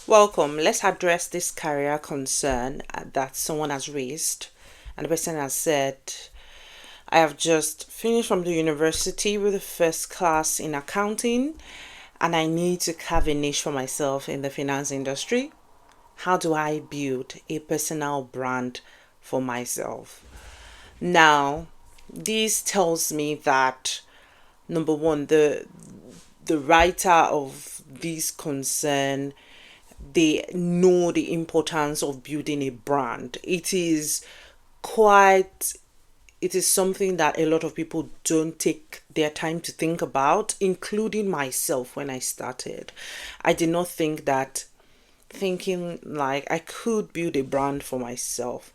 Welcome. Let's address this career concern that someone has raised. And the person has said, I have just finished from the university with a first class in accounting and I need to carve a niche for myself in the finance industry. How do I build a personal brand for myself? Now, this tells me that number one, the writer of this concern, they know the importance of building a brand. Quite it is something that a lot of people don't take their time to think about, including myself. When I started, I did not think that thinking like I could build a brand for myself.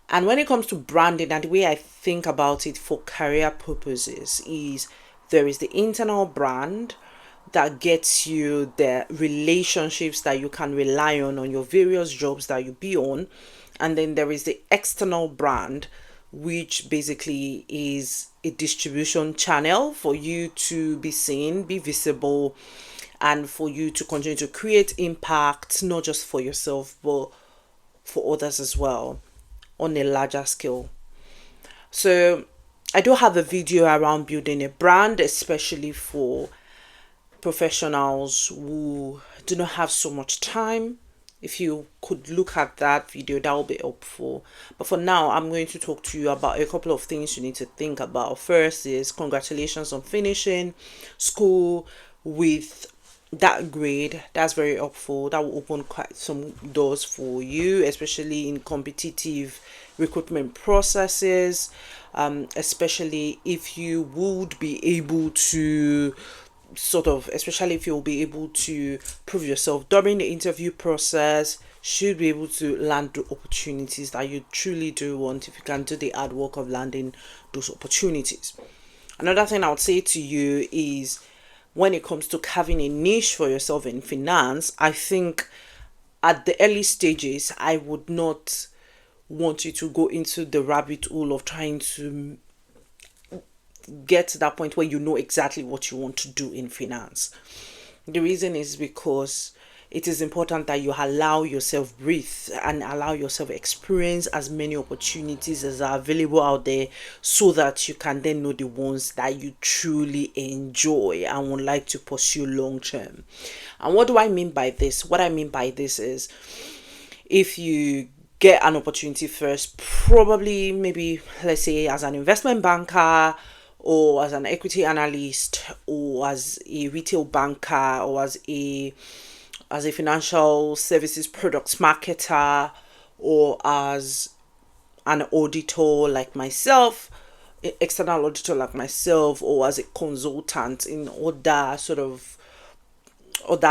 And when it comes to branding, and the way I think about it for career purposes is there is the internal brand that gets you the relationships that you can rely on your various jobs that you be on. And then there is the external brand, which basically is a distribution channel for you to be seen, be visible, and for you to continue to create impact, not just for yourself, but for others as well on a larger scale. So, I do have a video around building a brand, especially for professionals who do not have so much time. If you could look at that video, that will be helpful. But for now, I'm going to talk to you about a couple of things you need to think about. First is congratulations on finishing school with that grade. That's very helpful. That will open quite some doors for you, especially in competitive recruitment processes, especially if you would be able to especially if you'll be able to prove yourself during the interview process, should be able to land the opportunities that you truly do want if you can do the hard work of landing those opportunities. Another thing I would say to you is when it comes to having a niche for yourself in finance, I think at the early stages, I would not want you to go into the rabbit hole of trying to get to that point where you know exactly what you want to do in finance. The reason is because it is important that you allow yourself breathe and allow yourself experience as many opportunities as are available out there, so that you can then know the ones that you truly enjoy and would like to pursue long term. And what do I mean by this? What I mean by this is, if you get an opportunity first, probably maybe let's say as an investment banker, or as an equity analyst, or as a retail banker, or as a financial services products marketer, or as an auditor like myself, external auditor like myself, or as a consultant in other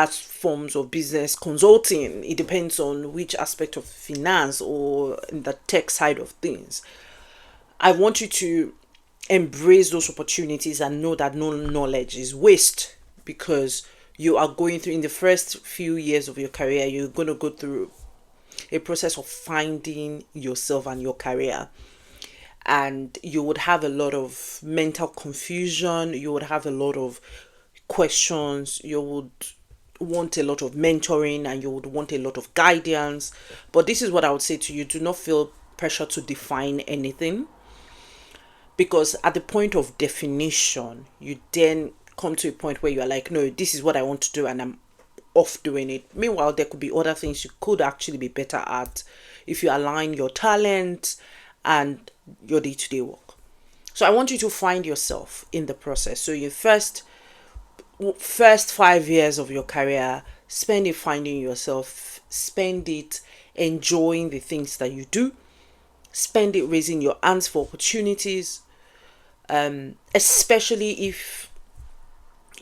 forms of business consulting. It depends on which aspect of finance or in the tech side of things. I want you to embrace those opportunities and know that no knowledge is waste, because you are going through, in the first few years of your career, you're going to go through a process of finding yourself and your career, and you would have a lot of mental confusion, you would have a lot of questions, you would want a lot of mentoring, and you would want a lot of guidance. But this is what I would say to you: do not feel pressure to define anything, because at the point of definition, you then come to a point where you're like, no, this is what I want to do and I'm off doing it. Meanwhile, there could be other things you could actually be better at if you align your talent and your day-to-day work. So I want you to find yourself in the process. So your first 5 years of your career, spend it finding yourself, spend it enjoying the things that you do, spend it raising your hands for opportunities, especially if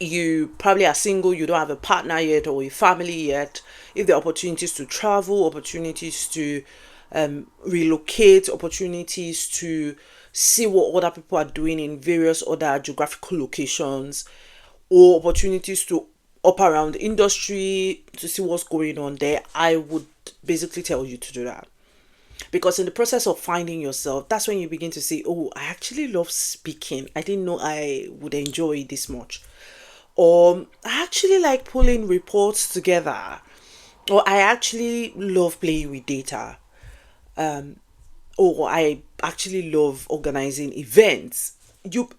you probably are single, you don't have a partner yet or a family yet. If there are opportunities to travel, opportunities to relocate, opportunities to see what other people are doing in various other geographical locations, or opportunities to up around the industry to see what's going on there, I would basically tell you to do that. Because in the process of finding yourself, that's when you begin to say, oh, I actually love speaking. I didn't know I would enjoy it this much. Or I actually like pulling reports together. or I actually love playing with data, or I actually love organizing events.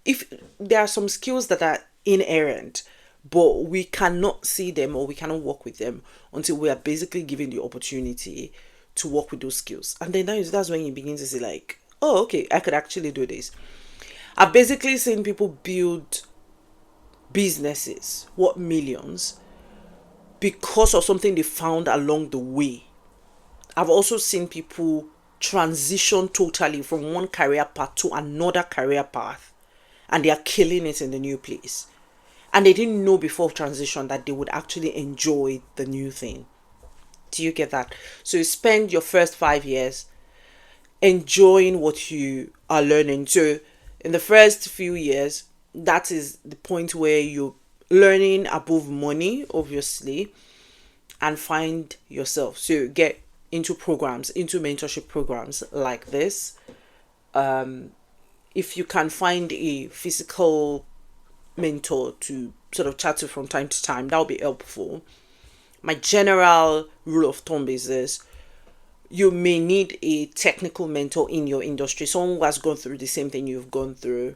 If there are some skills that are inherent, but we cannot see them or we cannot work with them until we are basically given the opportunity to work with those skills. And then that's when you begin to see like, oh, okay, I could actually do this. I've basically seen people build businesses worth millions because of something they found along the way. I've also seen people transition totally from one career path to another career path, and they are killing it in the new place. And they didn't know before transition that they would actually enjoy the new thing. Do you get that? So you spend your first 5 years enjoying what you are learning. So in the first few years, that is the point where you're learning above money, obviously, and find yourself. So get into programs, into mentorship programs like this. If you can find a physical mentor to sort of chat to from time to time, that will be helpful. My general rule of thumb is this: you may need a technical mentor in your industry, someone who has gone through the same thing you've gone through.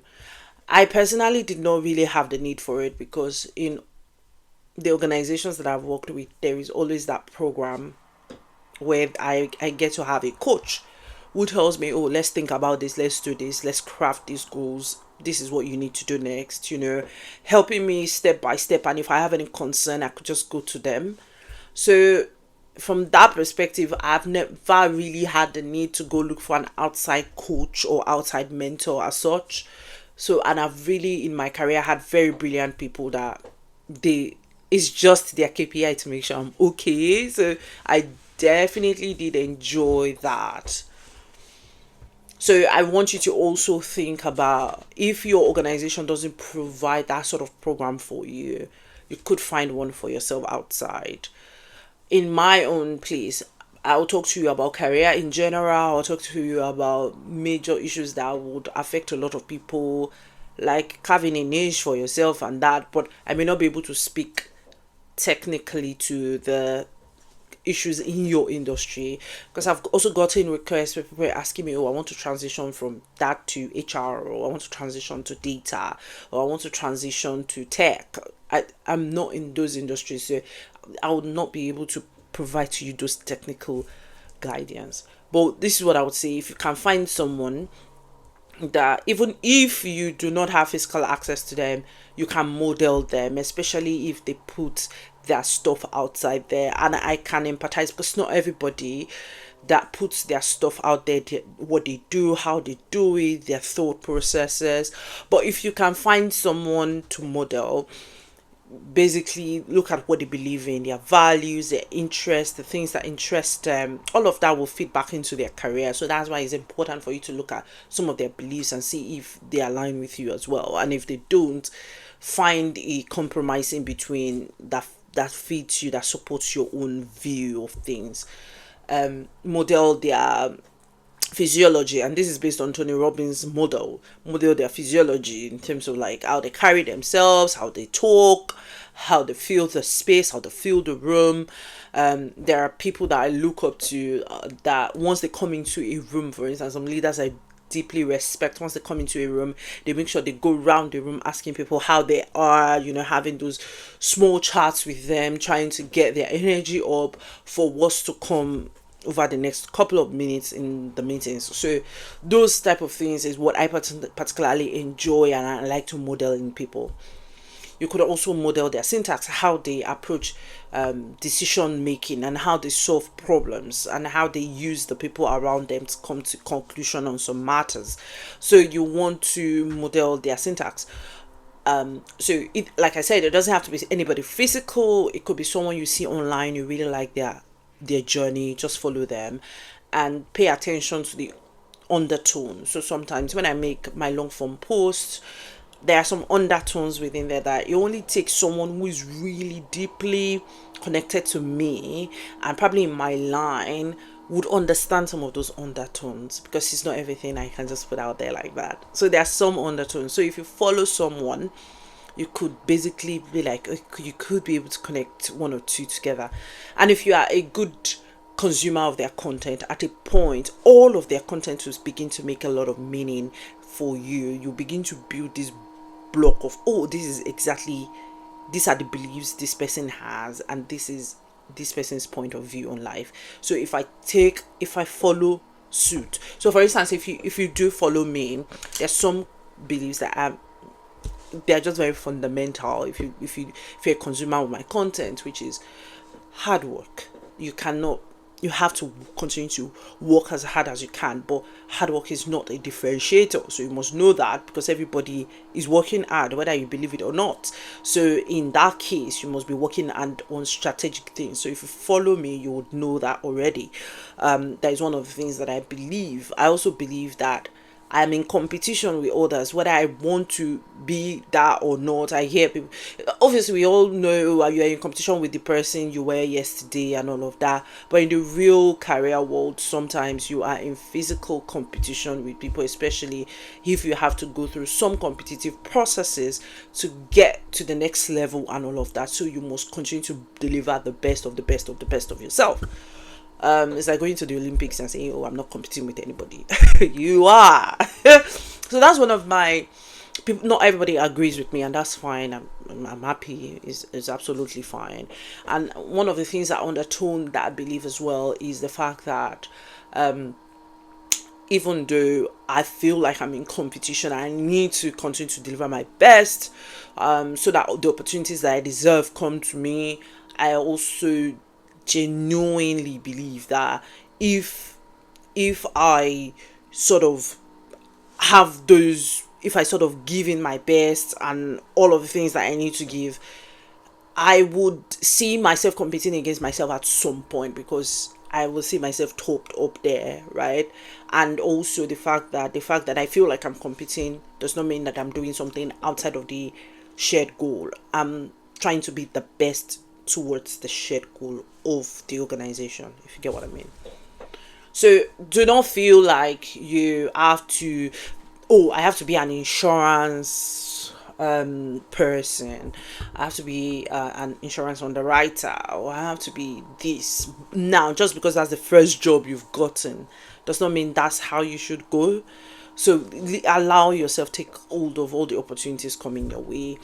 I personally did not really have the need for it because in the organizations that I've worked with, there is always that program where I get to have a coach who tells me, oh, let's think about this, let's do this, let's craft these goals. This is what you need to do next, helping me step by step. And if I have any concern, I could just go to them. So from that perspective, I've never really had the need to go look for an outside coach or outside mentor as such. So, and I've really in my career had very brilliant people that they it's just their KPI to make sure I'm okay. So I definitely did enjoy that. So I want you to also think about, if your organization doesn't provide that sort of program for you, you could find one for yourself outside. In my own place, I'll talk to you about career in general. I'll talk to you about major issues that would affect a lot of people, like carving a niche for yourself and that. But I may not be able to speak technically to the issues in your industry, because I've also gotten requests where people are asking me, oh, I want to transition from that to HR, or I want to transition to data, or I want to transition to tech. I'm not in those industries, so I would not be able to provide to you those technical guidance. But this is what I would say: if you can find someone that, even if you do not have physical access to them, you can model them, especially if they put their stuff outside there. And I can empathize, because not everybody that puts their stuff out there, what they do, how they do it, their thought processes. But if you can find someone to model, basically look at what they believe in, their values, their interests, the things that interest them, all of that will feed back into their career. So that's why it's important for you to look at some of their beliefs and see if they align with you as well. And if they don't, find a compromise in between that fits you, that supports your own view of things. Model their physiology, and this is based on Tony Robbins model their physiology in terms of like how they carry themselves, how they talk, how they feel the space, how they feel the room. There are people that I look up to, that once they come into a room, for instance, some leaders I deeply respect, once they come into a room, they make sure they go around the room asking people how they are, having those small chats with them, trying to get their energy up for what's to come over the next couple of minutes in the meetings. So those type of things is what I particularly enjoy, and I like to model in people. You could also model their syntax, how they approach decision making, and how they solve problems, and how they use the people around them to come to conclusion on some matters. So you want to model their syntax. So it, like I said, it doesn't have to be anybody physical. It could be someone you see online, you really like their journey. Just follow them and pay attention to the undertone. So sometimes when I make my long form posts, there are some undertones within there that it only takes someone who is really deeply connected to me and probably in my line would understand some of those undertones, because it's not everything I can just put out there like that. So there are some undertones. So if you follow someone you could basically be like, you could be able to connect one or two together. And if you are a good consumer of their content, at a point all of their content will begin to make a lot of meaning for you. You begin to build this block of, oh, this is exactly, these are the beliefs this person has, and this is this person's point of view on life. So if I follow suit, so for instance, if you do follow me, there's some beliefs that they're just very fundamental. If you're a consumer of my content, which is hard work. You have to continue to work as hard as you can, but hard work is not a differentiator, so you must know that, because everybody is working hard whether you believe it or not. So in that case, you must be working hard on strategic things. So if you follow me, you would know that already. That is one of the things that I believe. I also believe that I'm in competition with others, whether I want to be that or not. I hear people, obviously, we all know you are in competition with the person you were yesterday and all of that. But in the real career world, sometimes you are in physical competition with people, especially if you have to go through some competitive processes to get to the next level and all of that. So you must continue to deliver the best of the best of the best of yourself. It's like going to the Olympics and saying, "Oh, I'm not competing with anybody." You are. So that's one of my people. Not everybody agrees with me, and that's fine. I'm happy. Is absolutely fine. And one of the things that undertone that I believe as well is the fact that even though I feel like I'm in competition, I need to continue to deliver my best, so that the opportunities that I deserve come to me. I also genuinely believe that if I sort of have those, if I sort of give in my best and all of the things that I need to give, I would see myself competing against myself at some point, because I will see myself topped up there, right? And also the fact that I feel like I'm competing does not mean that I'm doing something outside of the shared goal. I'm trying to be the best towards the shared goal of the organization, if you get what I mean. So do not feel like you have to, oh, I have to be an insurance person, I have to be an insurance underwriter, or I have to be this now just because that's the first job you've gotten. Does not mean that's how you should go. So allow yourself, take hold of all the opportunities coming your way,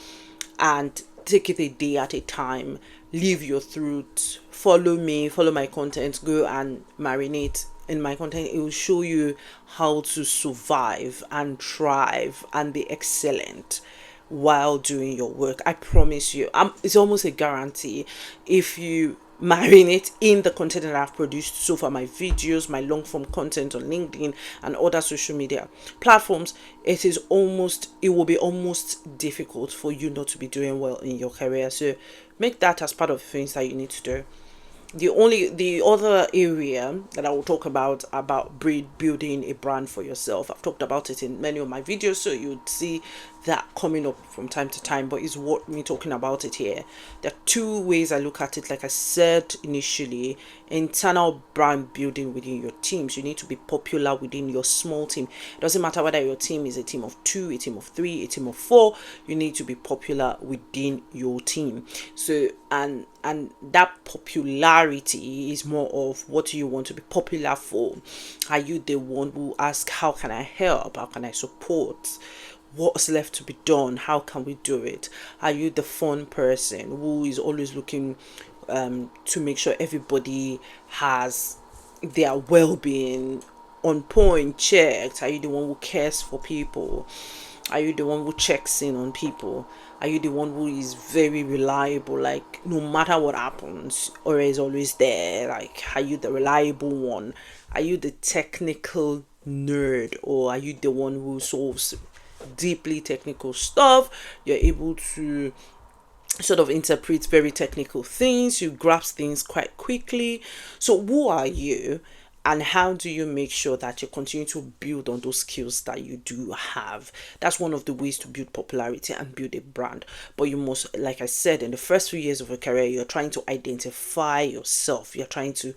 and take it a day at a time. Live your truth. Follow me, follow my content, go and marinate in my content. It will show you how to survive and thrive and be excellent while doing your work. I promise you, it's almost a guarantee. If you marinate in the content that I've produced so far, my videos, my long form content on LinkedIn and other social media platforms, it will be almost difficult for you not to be doing well in your career. So make that as part of the things that you need to do. The other area that I will talk about building a brand for yourself. I've talked about it in many of my videos, so you'd see that coming up from time to time, but it's worth me talking about it here. There are two ways I look at it. Like I said initially, internal brand building within your teams. You need to be popular within your small team. It doesn't matter whether your team is a team of 2, a team of 3, a team of 4. You need to be popular within your team. So and that popularity is more of, what do you want to be popular for? Are you the one who asks, how can I help, how can I support, what's left to be done, how can we do it? Are you the fun person who is always looking to make sure everybody has their well-being on point checked? Are you the one who cares for people? Are you the one who checks in on people? Are you the one who is very reliable, like no matter what happens, or is always there? Like, are you the reliable one? Are you the technical nerd, or are you the one who solves deeply technical stuff? You're able to sort of interpret very technical things, you grasp things quite quickly. So who are you, and how do you make sure that you continue to build on those skills that you do have? That's one of the ways to build popularity and build a brand. But you must, like I said, in the first few years of a career, you're trying to identify yourself, you're trying to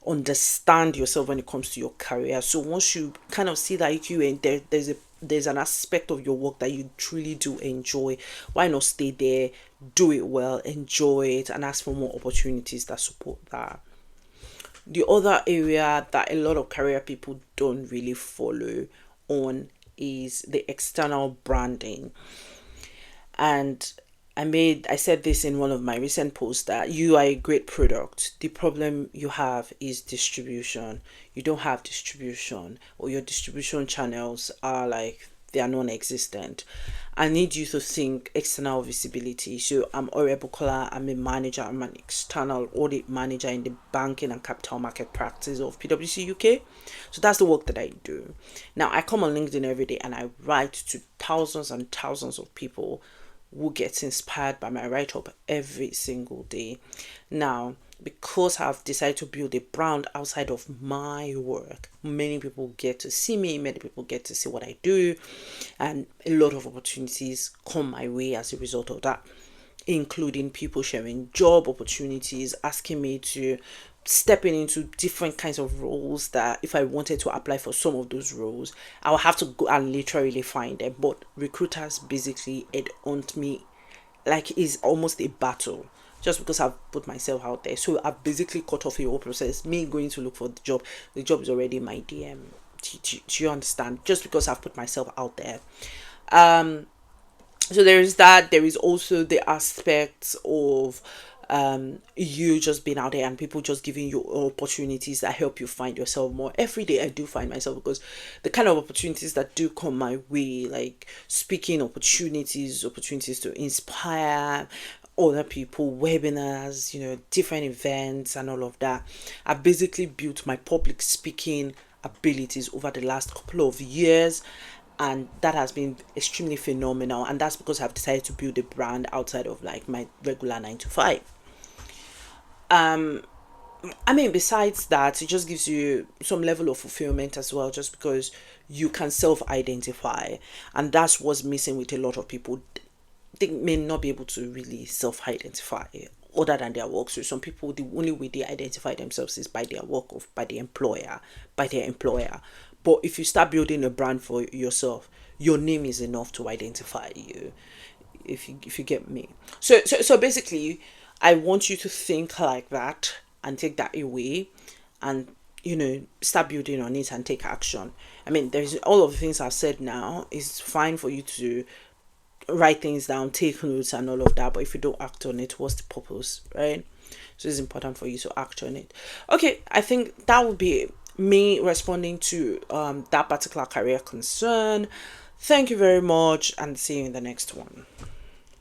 understand yourself when it comes to your career. So once you kind of see that IQ, and there's a there's an aspect of your work that you truly do enjoy, why not stay there, do it well, enjoy it, and ask for more opportunities that support that. The other area that a lot of career people don't really follow on is the external branding. And I said this in one of my recent posts, that you are a great product. The problem you have is distribution. You don't have distribution, or your distribution channels are like, they are non-existent. I need you to think external visibility. So I'm Ore Bukola. I'm a manager. I'm an external audit manager in the banking and capital market practice of PwC UK. So that's the work that I do. Now I come on LinkedIn every day and I write to thousands and thousands of people who gets inspired by my write-up every single day. Now, because I've decided to build a brand outside of my work, many people get to see me, many people get to see what I do, and a lot of opportunities come my way as a result of that, including people sharing job opportunities, asking me to stepping into different kinds of roles, that if I wanted to apply for some of those roles, I would have to go and literally find them. But recruiters basically hunt me like it's almost a battle, just because I've put myself out there. So I've basically cut off the whole process. Me going to look for the job is already in my DM. Do you understand? Just because I've put myself out there. So there is that. There is also the aspect of you just being out there and people just giving you opportunities that help you find yourself more. Every day I do find myself, because the kind of opportunities that do come my way, like speaking opportunities to inspire other people, webinars, different events and all of that. I've basically built my public speaking abilities over the last couple of years, and that has been extremely phenomenal. And that's because I've decided to build a brand outside of like my regular 9 to 5. Besides that, it just gives you some level of fulfillment as well, just because you can self-identify, and that's what's missing with a lot of people. They may not be able to really self-identify other than their work. So some people, the only way they identify themselves is by their work, or by their employer. But if you start building a brand for yourself, your name is enough to identify you. If you get me. So basically, I want you to think like that and take that away, and start building on it and take action. There's all of the things I've said now. It's fine for you to write things down, take notes and all of that, but if you don't act on it, what's the purpose, right? So it's important for you to act on it. Okay, I think that would be me responding to that particular career concern. Thank you very much, and see you in the next one.